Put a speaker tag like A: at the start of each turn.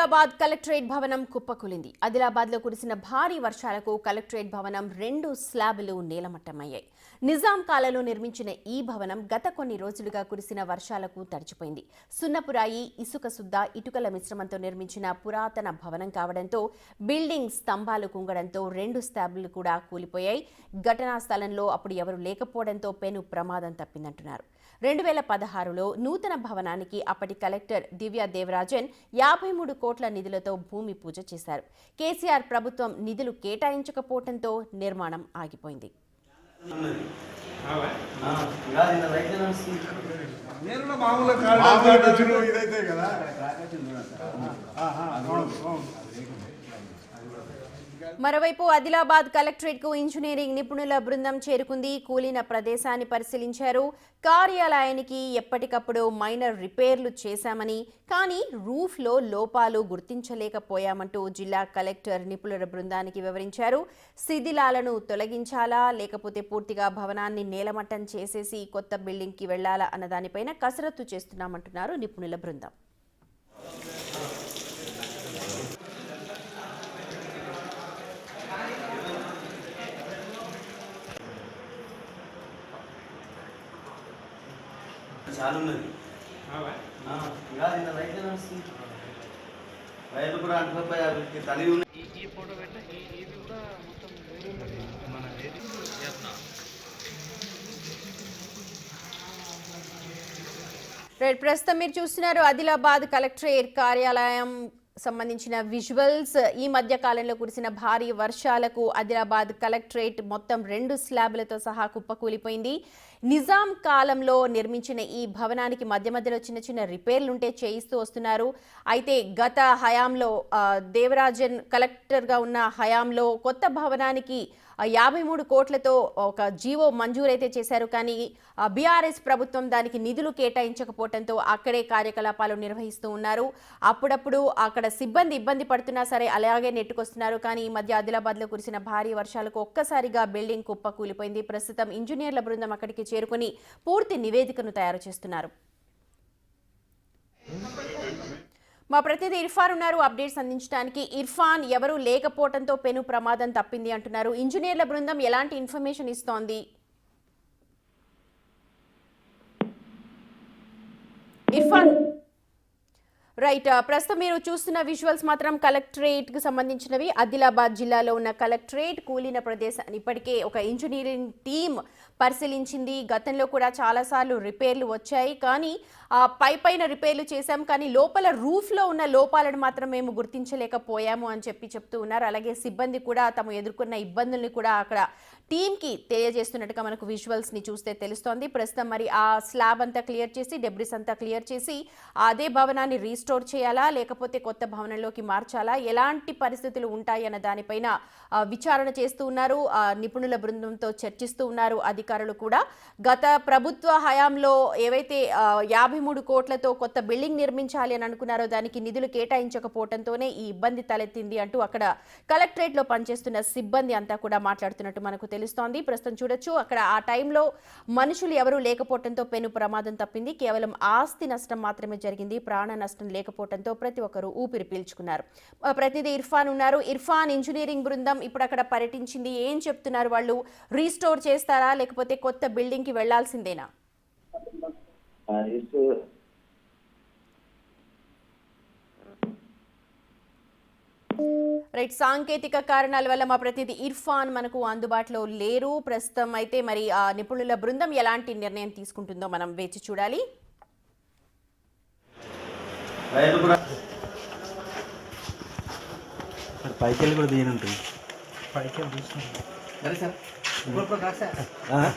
A: Adilabad collectorate భవనం కుప్పకూలింది. ఆదిలాబాద్లో కురిసిన భారీ వర్షాలకు కలెక్టరేట్ భవనం 2 స్లాబులు నేలమట్టమయ్యాయి. నిజాం కాలంలో నిర్మించిన ఈ భవనం గత కొన్ని రోజులుగా కురిసిన వర్షాలకు తడిచిపోయింది. సున్నపురాయి, ఇసుక సుద్ద, ఇటుకల మిశ్రమంతో నిర్మించిన పురాతన భవనం కావడంతో బిల్డింగ్ స్తంభాలు కుంగడంతో 2 స్లాబులు కూడా కూలిపోయాయి. ఘటనా స్థలంలో అప్పుడు ఎవరు లేకపోవడంతో పెను ప్రమాదం తప్పిందంటున్నారు. 2016లో నూతన భవనానికి అప్పటి కలెక్టర్ దివ్య దేవరాజన్ 53 కోట్ల నిధులతో భూమి పూజ చేశారు. కేసీఆర్ ప్రభుత్వం నిధులు కేటాయించకపోవడంతో నిర్మాణం ఆగిపోయింది. మరోవైపు ఆదిలాబాద్ కలెక్టరేట్ కు ఇంజనీరింగ్ నిపుణుల బృందం చేరుకుంది. కూలిన ప్రదేశాన్ని పరిశీలించారు. కార్యాలయానికి ఎప్పటికప్పుడు మైనర్ రిపేర్లు చేశామని, కానీ రూఫ్ లో లోపాలు గుర్తించలేకపోయామంటూ జిల్లా కలెక్టర్ నిపుణుల బృందానికి వివరించారు. శిథిలాలను తొలగించాలా లేకపోతే పూర్తిగా భవనాన్ని నేలమట్టం చేసేసి కొత్త బిల్డింగ్ కి వెళ్లాలా అన్న దానిపైన కసరత్తు చేస్తున్నామంటున్నారు నిపుణుల బృందం.
B: చాలా ఉన్నది రైతు కూడా అంటే తల్లి
A: ప్రస్తుతం మీరు చూస్తున్నారు ఆదిలాబాద్ కలెక్టరేట్ కార్యాలయం సంబంధించిన విజువల్స్. ఈ మధ్య కాలంలో కురిసిన భారీ వర్షాలకు ఆదిలాబాద్ కలెక్టరేట్ మొత్తం 2 స్లాబులతో సహా కుప్పకూలిపోయింది. నిజాం కాలంలో నిర్మించిన ఈ భవనానికి మధ్యలో చిన్న చిన్న రిపేర్లుంటే చేయిస్తూ వస్తున్నారు. అయితే గత హయాంలో దేవరాజన్ కలెక్టర్గా ఉన్న హయాంలో కొత్త భవనానికి 53 కోట్లతో ఒక జీవో మంజూరైతే చేశారు. కానీ బీఆర్ఎస్ ప్రభుత్వం దానికి నిధులు కేటాయించకపోవడంతో అక్కడే కార్యకలాపాలు నిర్వహిస్తూ ఉన్నారు. అప్పుడప్పుడు అక్కడ సిబ్బంది ఇబ్బంది పడుతున్నా సరే అలాగే నెట్టుకొస్తున్నారు. కానీ ఈ మధ్య ఆదిలాబాద్లో కురిసిన భారీ వర్షాలకు ఒక్కసారిగా బిల్డింగ్ కుప్ప కూలిపోయింది. ప్రస్తుతం ఇంజనీర్ల బృందం అక్కడికి చేరుకుని పూర్తి నివేదికను తయారు చేస్తున్నారు. మా ప్రతినిధి ఇర్ఫాన్ ఉన్నారు అప్డేట్స్ అందించడానికి. ఇర్ఫాన్, ఎవరూ లేకపోవడంతో పెను ప్రమాదం తప్పింది అంటున్నారు. ఇంజనీర్ల బృందం ఎలాంటి ఇన్ఫర్మేషన్ ఇస్తోంది? ఇర్ఫాన్, రైట్. ప్రస్తుతం మీరు చూస్తున్న విజువల్స్ మాత్రం కలెక్టరేట్ కు సంబంధించినవి. ఆదిలాబాద్ జిల్లాలో ఉన్న కలెక్టరేట్ కూలిన ప్రదేశాన్ని ఇప్పటికే ఒక ఇంజనీరింగ్ టీమ్ పరిశీలించింది. గతంలో కూడా చాలాసార్లు రిపేర్లు వచ్చాయి, కానీ పైన రిపేర్లు చేశాం, కానీ లోపల రూఫ్లో ఉన్న లోపాలను మాత్రం మేము గుర్తించలేకపోయాము అని చెప్తూ ఉన్నారు. అలాగే సిబ్బంది కూడా తాము ఎదుర్కొన్న ఇబ్బందుల్ని కూడా అక్కడ టీంకి తెలియజేస్తున్నట్టుగా మనకు విజువల్స్ని చూస్తే తెలుస్తోంది. ప్రస్తుతం మరి ఆ స్లాబ్ అంతా క్లియర్ చేసి, డెబ్రిస్ అంతా క్లియర్ చేసి అదే భవనాన్ని రీస్టోర్ చేయాలా లేకపోతే కొత్త భవనంలోకి మార్చాలా, ఎలాంటి పరిస్థితులు ఉంటాయి అన్న దానిపైన విచారణ చేస్తూ ఉన్నారు. నిపుణుల బృందంతో చర్చిస్తూ ఉన్నారు అధికారులు కూడా. గత ప్రభుత్వ హయాంలో ఏవైతే 53 కోట్లతో కొత్త బిల్డింగ్ నిర్మించాలి అని అనుకున్నారో దానికి నిధులు కేటాయించకపోవడంతోనే ఈ ఇబ్బంది తలెత్తింది అంటూ అక్కడ కలెక్టరేట్లో పనిచేస్తున్న సిబ్బంది అంతా కూడా మాట్లాడుతున్నట్టు మనకు తెలుస్తోంది. ప్రస్తుతం చూడొచ్చు, అక్కడ ఆ టైంలో మనుషులు ఎవరూ లేకపోవడంతో పెను ప్రమాదం తప్పింది. కేవలం ఆస్తి నష్టం మాత్రమే జరిగింది. ప్రాణ నష్టం లేకపోవడంతో ప్రతి ఒక్కరూ ఊపిరి పీల్చుకున్నారు. ప్రతినిధి ఇర్ఫాన్ ఉన్నారు. ఇర్ఫాన్, ఇంజనీరింగ్ బృందం ఇప్పుడు అక్కడ పర్యటించింది, ఏం చెప్తున్నారు? వాళ్ళు రీస్టోర్ చేస్తారా లేకపోతే కొత్త బిల్డింగ్ కి వెళ్లాల్సిందేనా? రైట్, సాంకేతిక కారణాల వల్ల మా ప్రతినిధి ఇర్ఫాన్ మనకు అందుబాటులో లేరు ప్రస్తుతం. అయితే మరి ఆ నిపుణుల బృందం ఎలాంటి నిర్ణయం తీసుకుంటుందో మనం వేచి చూడాలి.
B: పైకి కూడా దీని ఉంటుంది.